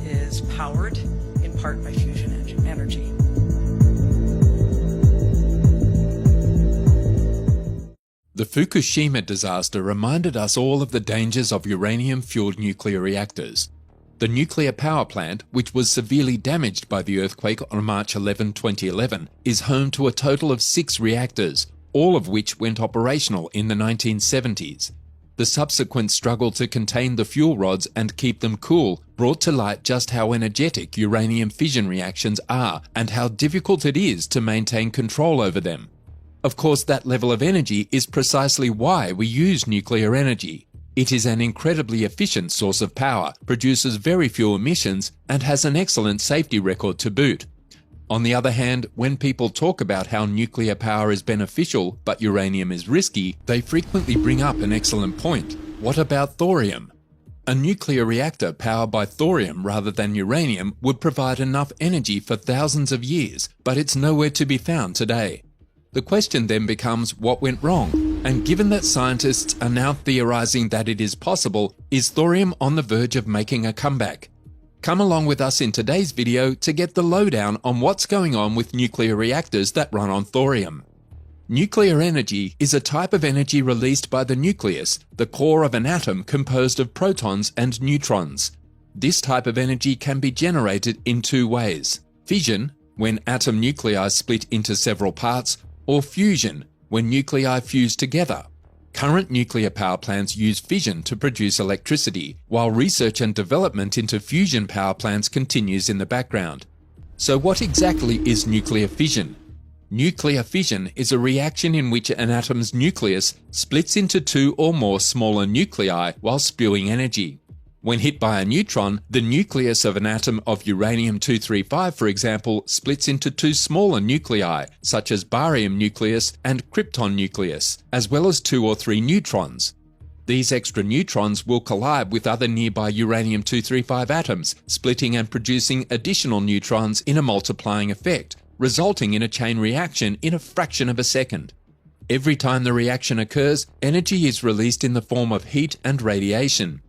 is powered in part by fusion energy. The Fukushima disaster reminded us all of the dangers of uranium-fueled nuclear reactors. The nuclear power plant, which was severely damaged by the earthquake on March 11, 2011, is home to a total of 6 reactors, all of which went operational in the 1970s. The subsequent struggle to contain the fuel rods and keep them cool brought to light just how energetic uranium fission reactions are and how difficult it is to maintain control over them. Of course, that level of energy is precisely why we use nuclear energy. It is an incredibly efficient source of power, produces very few emissions, and has an excellent safety record to boot. On the other hand, when people talk about how nuclear power is beneficial but uranium is risky, they frequently bring up an excellent point. What about thorium? A nuclear reactor powered by thorium rather than uranium would provide enough energy for thousands of years, but it's nowhere to be found today. The question then becomes what went wrong, and given that scientists are now theorizing that it is possible, is thorium on the verge of making a comeback? Come along with us in today's video to get the lowdown on what's going on with nuclear reactors that run on thorium. Nuclear energy is a type of energy released by the nucleus, the core of an atom composed of protons and neutrons. This type of energy can be generated in 2 ways: fission, when atom nuclei split into several parts, or fusion, when nuclei fuse together. Current nuclear power plants use fission to produce electricity, while research and development into fusion power plants continues in the background. So what exactly is nuclear fission? Nuclear fission is a reaction in which an atom's nucleus splits into 2 or more smaller nuclei while spewing energy. When hit by a neutron, the nucleus of an atom of uranium-235, for example, splits into 2 smaller nuclei, such as barium nucleus and krypton nucleus, as well as 2 or 3 neutrons. These extra neutrons will collide with other nearby uranium-235 atoms, splitting and producing additional neutrons in a multiplying effect, resulting in a chain reaction in a fraction of a second. Every time the reaction occurs, energy is released in the form of heat and radiation.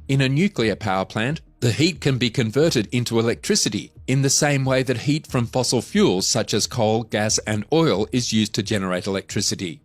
In a nuclear power plant, the heat can be converted into electricity in the same way that heat from fossil fuels such as coal, gas, and oil is used to generate electricity.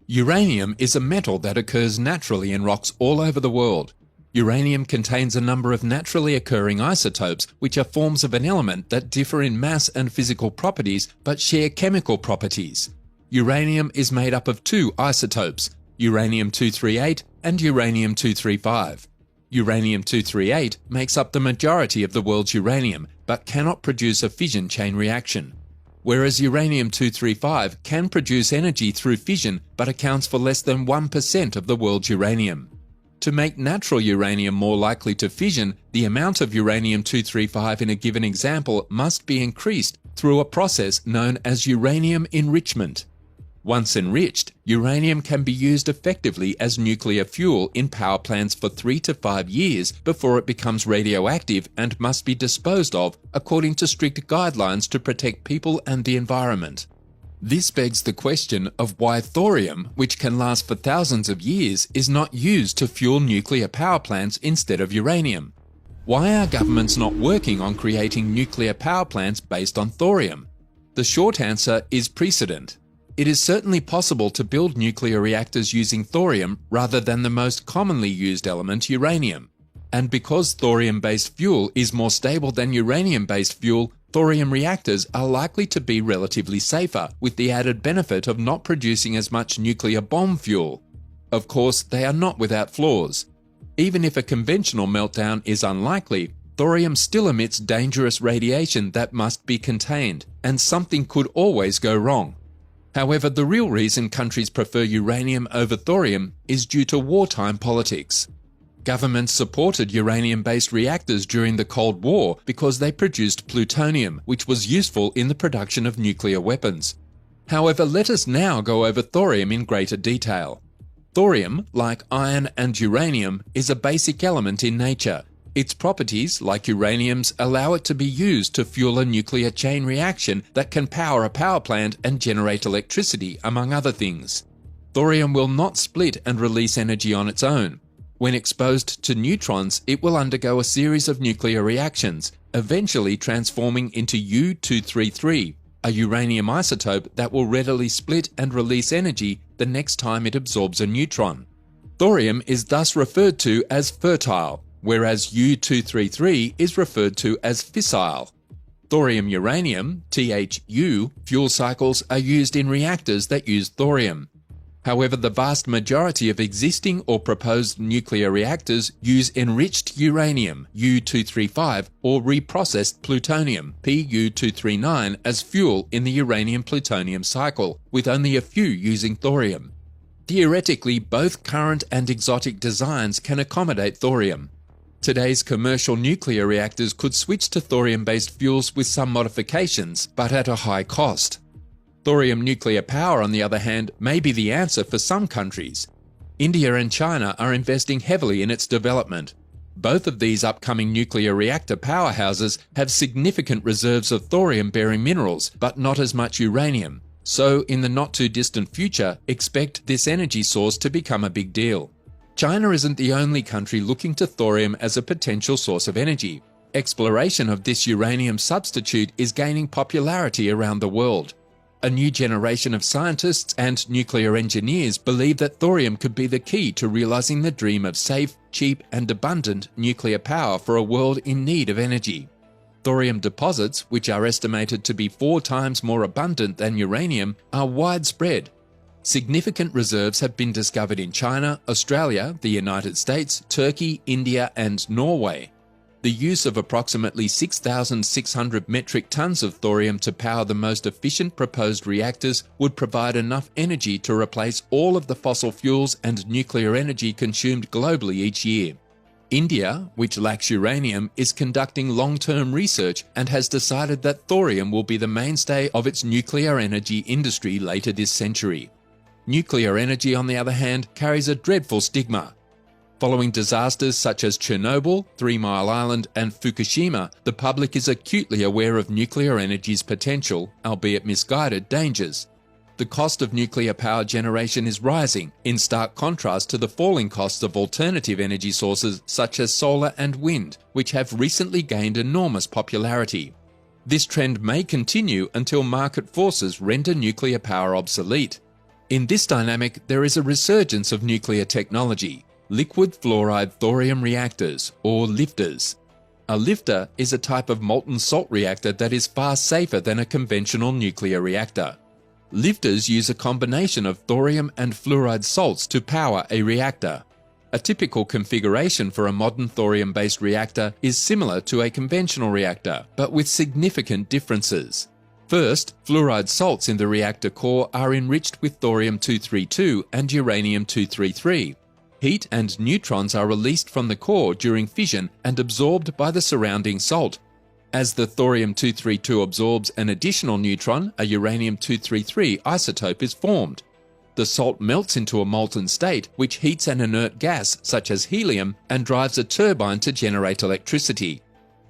Uranium is a metal that occurs naturally in rocks all over the world. Uranium contains a number of naturally occurring isotopes, which are forms of an element that differ in mass and physical properties but share chemical properties. Uranium is made up of 2 isotopes, uranium-238 and uranium-235. Uranium-238 makes up the majority of the world's uranium, but cannot produce a fission chain reaction. Whereas uranium-235 can produce energy through fission, but accounts for less than 1% of the world's uranium. To make natural uranium more likely to fission, the amount of uranium-235 in a given example must be increased through a process known as uranium enrichment. Once enriched, uranium can be used effectively as nuclear fuel in power plants for 3 to 5 years before it becomes radioactive and must be disposed of according to strict guidelines to protect people and the environment. This begs the question of why thorium, which can last for thousands of years, is not used to fuel nuclear power plants instead of uranium. Why are governments not working on creating nuclear power plants based on thorium? The short answer is precedent. It is certainly possible to build nuclear reactors using thorium rather than the most commonly used element, uranium. And because thorium-based fuel is more stable than uranium-based fuel, thorium reactors are likely to be relatively safer, with the added benefit of not producing as much nuclear bomb fuel. Of course, they are not without flaws. Even if a conventional meltdown is unlikely, thorium still emits dangerous radiation that must be contained, and something could always go wrong. However, the real reason countries prefer uranium over thorium is due to wartime politics. Governments supported uranium-based reactors during the Cold War because they produced plutonium, which was useful in the production of nuclear weapons. However, let us now go over thorium in greater detail. Thorium, like iron and uranium, is a basic element in nature. Its properties, like uranium's, allow it to be used to fuel a nuclear chain reaction that can power a power plant and generate electricity, among other things. Thorium will not split and release energy on its own. When exposed to neutrons, it will undergo a series of nuclear reactions, eventually transforming into U-233, a uranium isotope that will readily split and release energy the next time it absorbs a neutron. Thorium is thus referred to as fertile, whereas U-233 is referred to as fissile. Thorium-uranium (THU) fuel cycles are used in reactors that use thorium. However, the vast majority of existing or proposed nuclear reactors use enriched uranium U-235 or reprocessed plutonium Pu-239 as fuel in the uranium-plutonium cycle, with only a few using thorium. Theoretically, both current and exotic designs can accommodate thorium. Today's commercial nuclear reactors could switch to thorium-based fuels with some modifications, but at a high cost. Thorium nuclear power, on the other hand, may be the answer for some countries. India and China are investing heavily in its development. Both of these upcoming nuclear reactor powerhouses have significant reserves of thorium-bearing minerals, but not as much uranium. So, in the not-too-distant future, expect this energy source to become a big deal. China isn't the only country looking to thorium as a potential source of energy. Exploration of this uranium substitute is gaining popularity around the world. A new generation of scientists and nuclear engineers believe that thorium could be the key to realizing the dream of safe, cheap, and abundant nuclear power for a world in need of energy. Thorium deposits, which are estimated to be 4 times more abundant than uranium, are widespread. Significant reserves have been discovered in China, Australia, the United States, Turkey, India, and Norway. The use of approximately 6,600 metric tons of thorium to power the most efficient proposed reactors would provide enough energy to replace all of the fossil fuels and nuclear energy consumed globally each year. India, which lacks uranium, is conducting long-term research and has decided that thorium will be the mainstay of its nuclear energy industry later this century. Nuclear energy, on the other hand, carries a dreadful stigma. Following disasters such as Chernobyl, 3 Mile Island, and Fukushima, the public is acutely aware of nuclear energy's potential, albeit misguided, dangers. The cost of nuclear power generation is rising, in stark contrast to the falling costs of alternative energy sources such as solar and wind, which have recently gained enormous popularity. This trend may continue until market forces render nuclear power obsolete. In this dynamic, there is a resurgence of nuclear technology. Liquid fluoride thorium reactors, or lifters. A lifter is a type of molten salt reactor that is far safer than a conventional nuclear reactor. Lifters use a combination of thorium and fluoride salts to power a reactor. A typical configuration for a modern thorium-based reactor is similar to a conventional reactor, but with significant differences. First, fluoride salts in the reactor core are enriched with thorium-232 and uranium-233. Heat and neutrons are released from the core during fission and absorbed by the surrounding salt. As the thorium-232 absorbs an additional neutron, a uranium-233 isotope is formed. The salt melts into a molten state, which heats an inert gas, such as helium, and drives a turbine to generate electricity.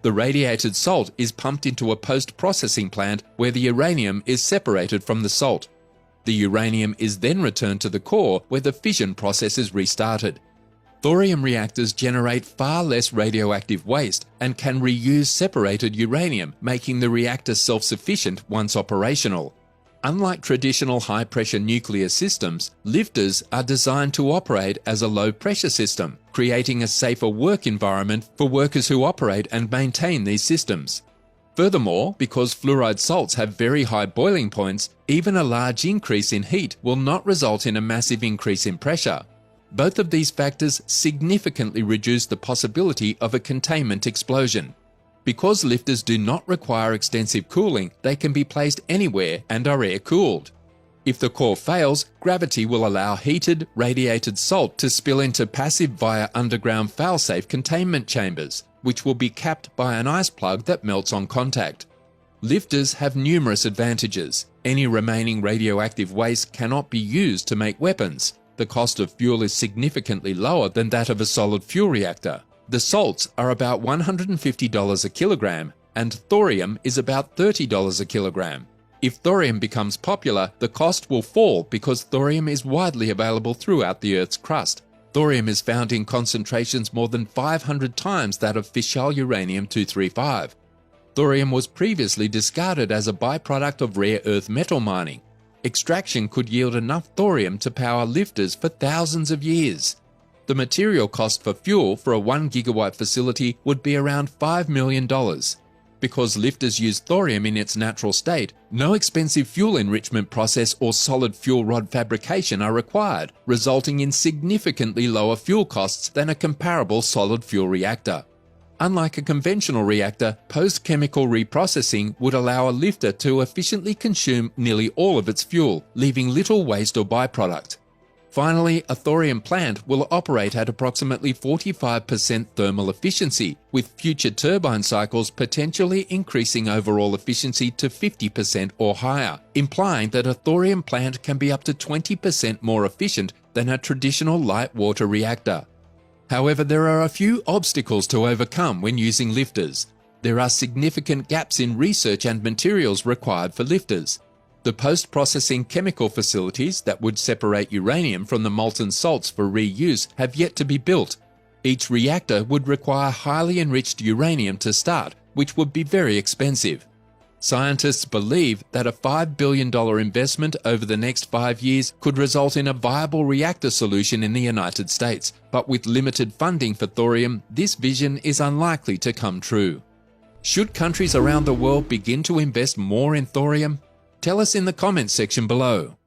The radiated salt is pumped into a post-processing plant where the uranium is separated from the salt. The uranium is then returned to the core where the fission process is restarted. Thorium reactors generate far less radioactive waste and can reuse separated uranium, making the reactor self-sufficient once operational. Unlike traditional high-pressure nuclear systems, lifters are designed to operate as a low-pressure system, creating a safer work environment for workers who operate and maintain these systems. Furthermore, because fluoride salts have very high boiling points, even a large increase in heat will not result in a massive increase in pressure. Both of these factors significantly reduce the possibility of a containment explosion. Because lifters do not require extensive cooling, they can be placed anywhere and are air-cooled. If the core fails, gravity will allow heated, radiated salt to spill into passive via underground fail-safe containment chambers, which will be capped by an ice plug that melts on contact. Lifters have numerous advantages. Any remaining radioactive waste cannot be used to make weapons. The cost of fuel is significantly lower than that of a solid fuel reactor. The salts are about $150 a kilogram, and thorium is about $30 a kilogram. If thorium becomes popular, the cost will fall because thorium is widely available throughout the Earth's crust. Thorium is found in concentrations more than 500 times that of fissile uranium-235. Thorium was previously discarded as a byproduct of rare earth metal mining. Extraction could yield enough thorium to power lifters for thousands of years. The material cost for fuel for a 1 gigawatt facility would be around $5 million. Because lifters use thorium in its natural state, no expensive fuel enrichment process or solid fuel rod fabrication are required, resulting in significantly lower fuel costs than a comparable solid fuel reactor. Unlike a conventional reactor, post-chemical reprocessing would allow a lifter to efficiently consume nearly all of its fuel, leaving little waste or byproduct. Finally, a thorium plant will operate at approximately 45% thermal efficiency, with future turbine cycles potentially increasing overall efficiency to 50% or higher, implying that a thorium plant can be up to 20% more efficient than a traditional light water reactor. However, there are a few obstacles to overcome when using lifters. There are significant gaps in research and materials required for lifters. The post-processing chemical facilities that would separate uranium from the molten salts for reuse have yet to be built. Each reactor would require highly enriched uranium to start, which would be very expensive. Scientists believe that a $5 billion investment over the next 5 years could result in a viable reactor solution in the United States, but with limited funding for thorium, this vision is unlikely to come true. Should countries around the world begin to invest more in thorium? Tell us in the comments section below.